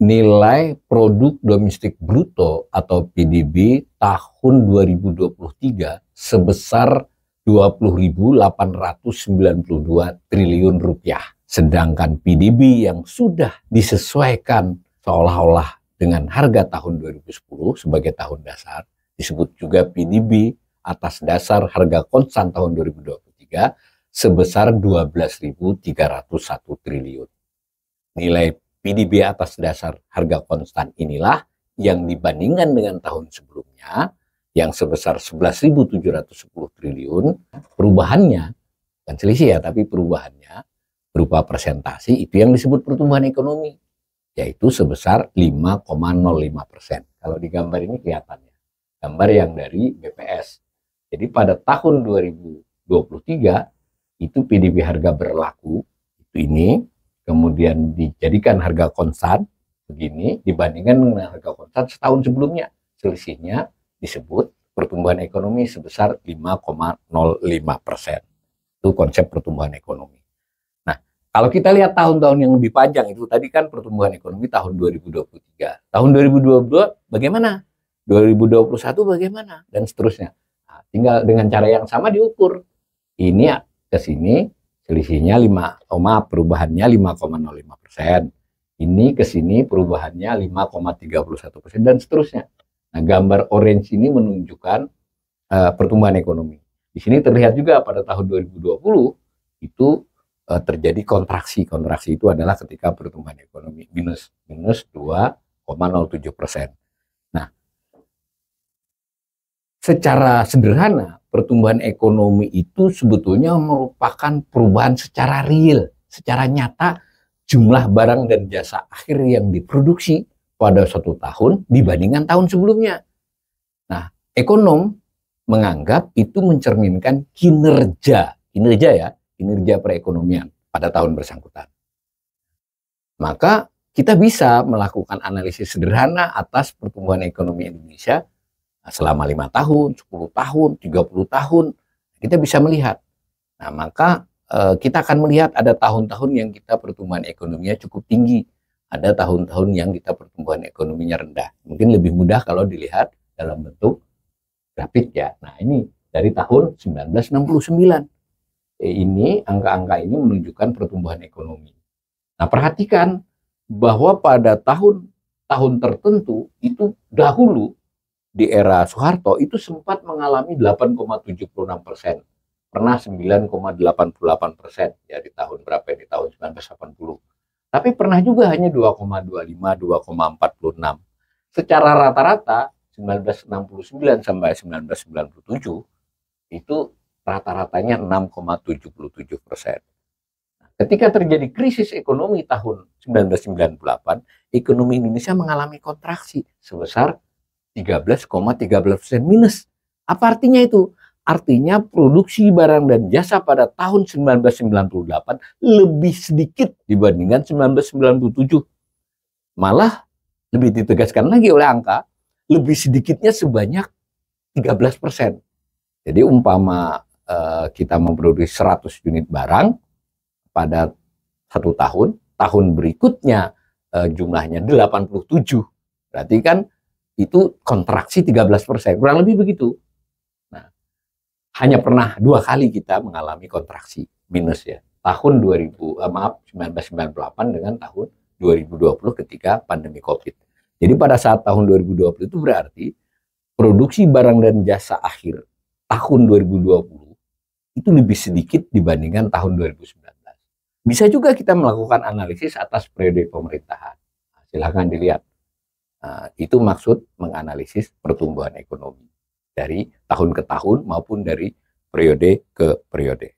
nilai produk domestik bruto atau PDB tahun 2023 sebesar 20.892 triliun rupiah. Sedangkan PDB yang sudah disesuaikan seolah-olah dengan harga tahun 2010 sebagai tahun dasar, disebut juga PDB atas dasar harga konstan tahun 2023 sebesar 12.301 triliun. Nilai PDB atas dasar harga konstan inilah yang dibandingkan dengan tahun sebelumnya yang sebesar 11.710 triliun, perubahannya, bukan selisih ya, tapi perubahannya berupa persentase itu yang disebut pertumbuhan ekonomi, yaitu sebesar 5,05%. Kalau di gambar ini kelihatannya, gambar yang dari BPS. Jadi pada tahun 2023 itu PDB harga berlaku, itu ini, kemudian dijadikan harga konstan begini dibandingkan dengan harga konstan setahun sebelumnya. Selisihnya disebut pertumbuhan ekonomi sebesar 5,05%. Itu konsep pertumbuhan ekonomi. Nah, kalau kita lihat tahun-tahun yang lebih panjang itu tadi kan pertumbuhan ekonomi tahun 2023. Tahun 2022 bagaimana? 2021 bagaimana? Dan seterusnya. Nah, tinggal dengan cara yang sama diukur. Ini ke sini selisihnya perubahannya 5,05%. Ini ke sini perubahannya 5,31% dan seterusnya. Nah, gambar orange ini menunjukkan pertumbuhan ekonomi. Di sini terlihat juga pada tahun 2020 itu terjadi kontraksi. Kontraksi itu adalah ketika pertumbuhan ekonomi minus 2,07%. Nah, secara sederhana pertumbuhan ekonomi itu sebetulnya merupakan perubahan secara real, secara nyata jumlah barang dan jasa akhir yang diproduksi pada suatu tahun dibandingkan tahun sebelumnya. Nah, ekonom menganggap itu mencerminkan kinerja perekonomian pada tahun bersangkutan. Maka kita bisa melakukan analisis sederhana atas pertumbuhan ekonomi Indonesia selama 5 tahun, 10 tahun, 30 tahun, kita bisa melihat. Nah, maka kita akan melihat ada tahun-tahun yang kita pertumbuhan ekonominya cukup tinggi. Ada tahun-tahun yang kita pertumbuhan ekonominya rendah. Mungkin lebih mudah kalau dilihat dalam bentuk grafik ya. Nah, ini dari tahun 1969. Ini angka-angka ini menunjukkan pertumbuhan ekonomi. Nah, perhatikan bahwa pada tahun tertentu itu dahulu di era Soeharto itu sempat mengalami 8,76%, pernah 9,88% ya di tahun berapa ya, di tahun 1980. Tapi pernah juga hanya 2,25, 2,46. Secara rata-rata 1969 sampai 1997 itu rata-ratanya 6,77%. Ketika terjadi krisis ekonomi tahun 1998, ekonomi Indonesia mengalami kontraksi sebesar 13,13% minus. Apa artinya itu? Artinya produksi barang dan jasa pada tahun 1998 lebih sedikit dibandingkan 1997. Malah lebih ditegaskan lagi oleh angka, lebih sedikitnya sebanyak 13%. Jadi umpama kita memproduksi 100 unit barang pada satu tahun, tahun berikutnya jumlahnya 87. Berarti kan itu kontraksi 13%, kurang lebih begitu. Nah, hanya pernah 2 kali kita mengalami kontraksi minus ya. Tahun 1998 dengan tahun 2020 ketika pandemi Covid. Jadi pada saat tahun 2020 itu berarti produksi barang dan jasa akhir tahun 2020 itu lebih sedikit dibandingkan tahun 2019. Bisa juga kita melakukan analisis atas periode pemerintahan. Nah, silahkan dilihat. Nah, itu maksud menganalisis pertumbuhan ekonomi dari tahun ke tahun maupun dari periode ke periode.